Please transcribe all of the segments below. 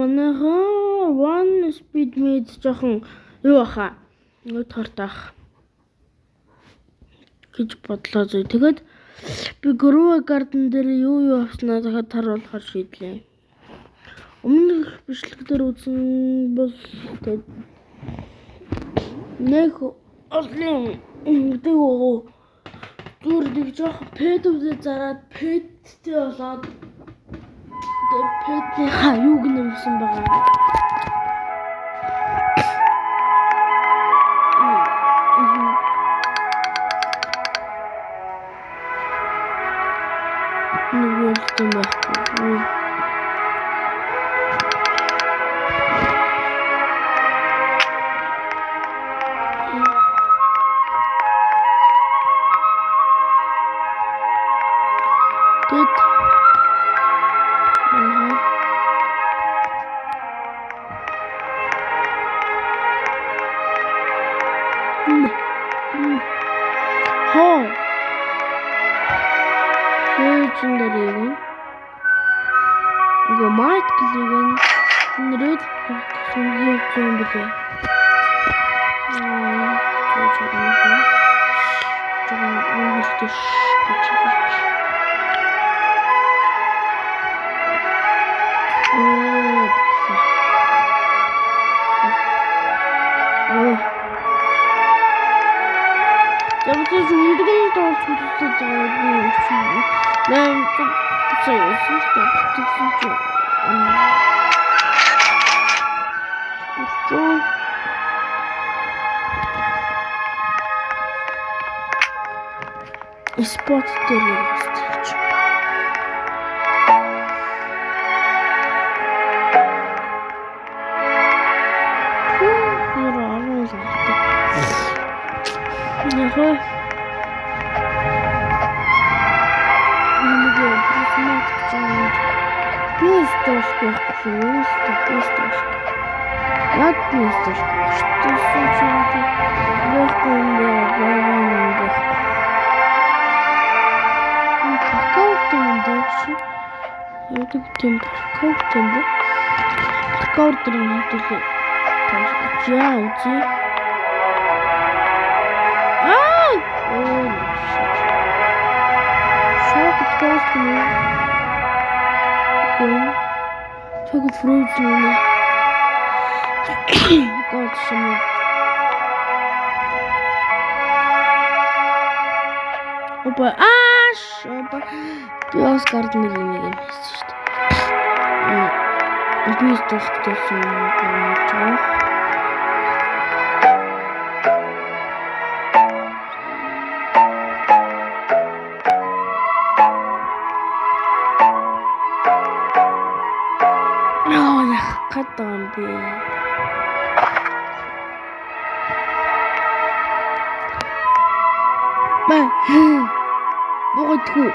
манайхан one speed made жоохон юу баха. Тартай гэж бодлоо зөө. Тэгээд би Grow Garden дээр юу авснаа дахиад таруулахаар шийдлээ. Өмнөх бичлэг дээр үзсэн бол тэгээд нэг олон гэдэг оо зүр нэг жоох пэдүүдээ зараад пэдтэй болоод тэгээд пэдийнхаа юуг нэмсэн байгаа. Нүгэлтэй байхгүй. Мат клигэн нэрээд сүнхий юм билээ. Спот дээр явуулчих. Grow Garden нэг юм хийсэн шүү дээ. Би тусдсан байна. Хатан би. Богдгүй.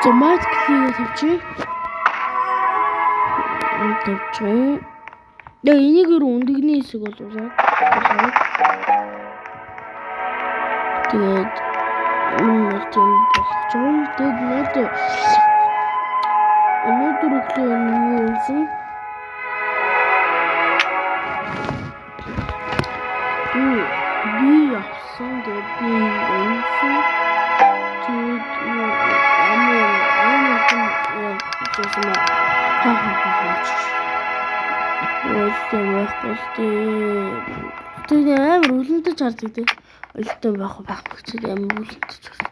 Томат клиент тавьчих. Тавьчих. Яа энийг өндөгний хэсэг болуулаад. Тэгээд тийм болгож юм. Тэгээд өнөөдөр өглөө юу хийсэн? Би авсан тэгээд би унсан. Тэгээд тэгээд амар үлэнтэй чардаг дээ. Үлтэй байхгүй гэж амар үлэнтэй чардаг.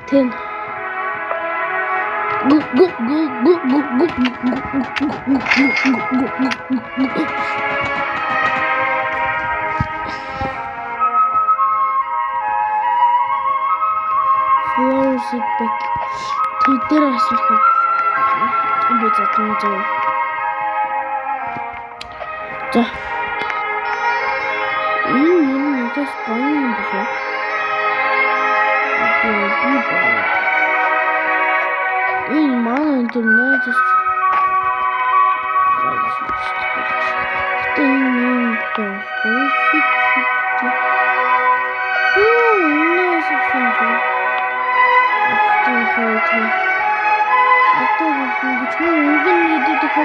Ten. Flowers back. Тэдэр асуулах. Би зэтэн. За. Энэ надаас баян юм байна. Энэ маань интернет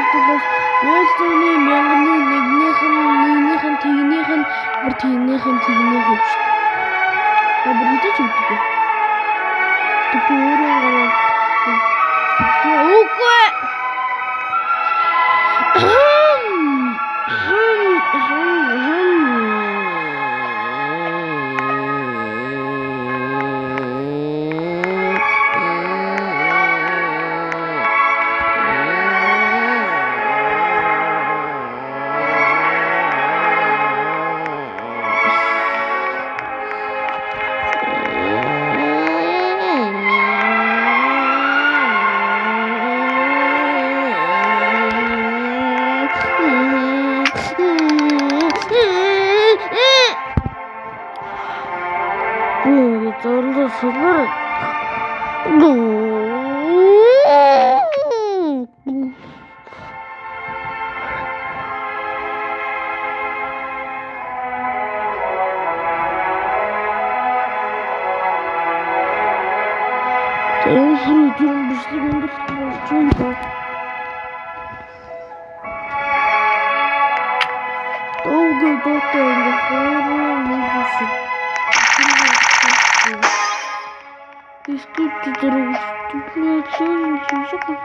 ардаас нээлтний мянганы нэгнийх нь тэгнийх нь бүр тэгнийх нь тэгнийх нь шүү дээ. Бүр хэдэж өгдөг. Тэг өөрөө гараа. Үгүй. Zorunda sorarak Öldürün bizi öldürsün. Долго дотянет, хорошо. Искать дорогу, блядь, все.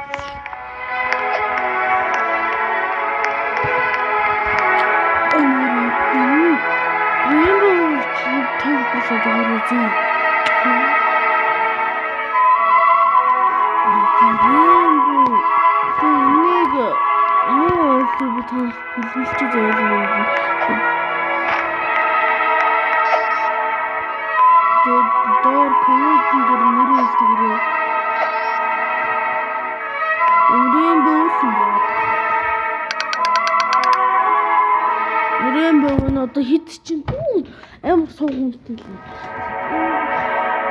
Одоо хит чинь амар суугнтай л.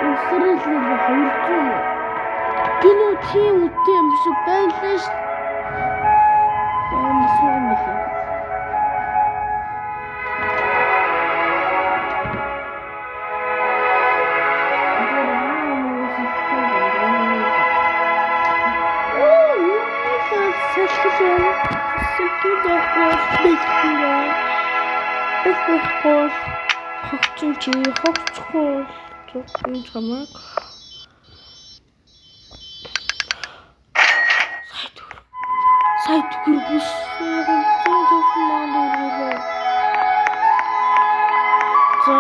Өсрөл л 200. Гинөө тийм үтэй юм шиг байлаа ш. Амар суугн билээ. Хогцгүй юм чамаг. Сайт гүрбүс. За.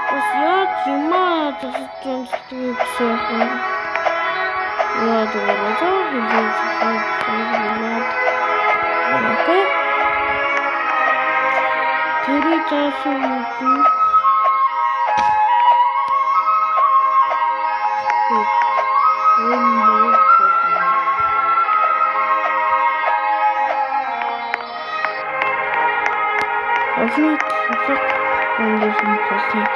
Бас яаж юм аа тасчихсан. Яа дөрөв окей. Тэрий таасан юм. Офнот фак ондосон процент.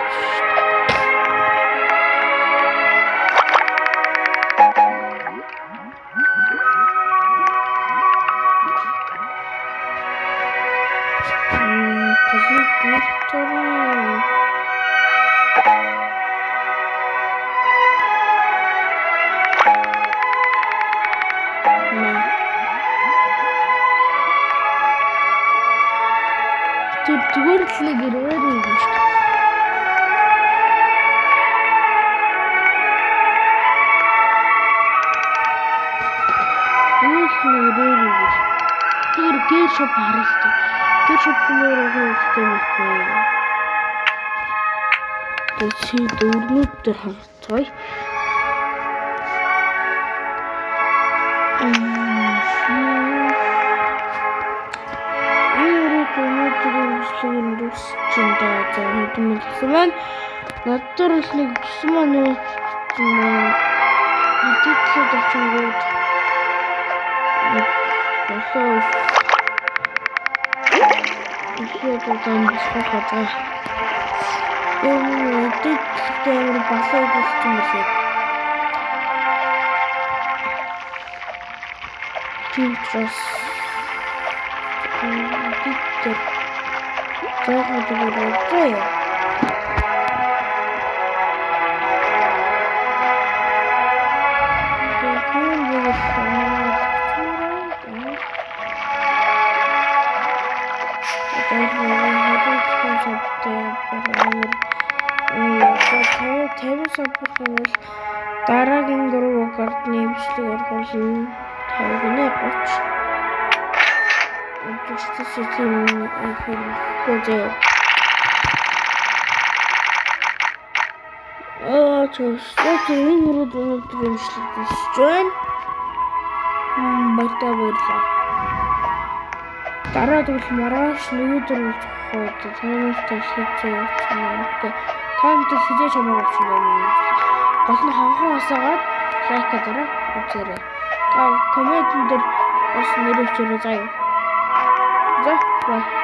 Зүгээр л нэг ирээр юм шүү дээ. Тэр гэр шоп харалтай. Тэр шопноор өгөөстэй мэт. Тэсий дөрнөд дээр харцгаая. Чиндаа за хэдэн мэлсэн байна. Надад л нэг гисэн маань юу хэдийгээр очингууд болоо. Ихээд удаан босгох хаа. Эдгээр болоо гэсэн юм шиг. Тинтрас. Эдгээр Заагаад өгөөгүй. болно. 50-30. Өдөртөө тийм их энэ хүрээд өнөөдөр юмшлагдаж байна. Баярлалаа. Дараа тэгвэл маргааш нөгөөдөр уулзах таамагтай хийжээ. Таамагтай хийжээ хамаагүй юм. Гол нь хавхан хасаагаад лайк дараа үзээрэй. Коммент дээр бас нэр өчрөө заяа. За бай.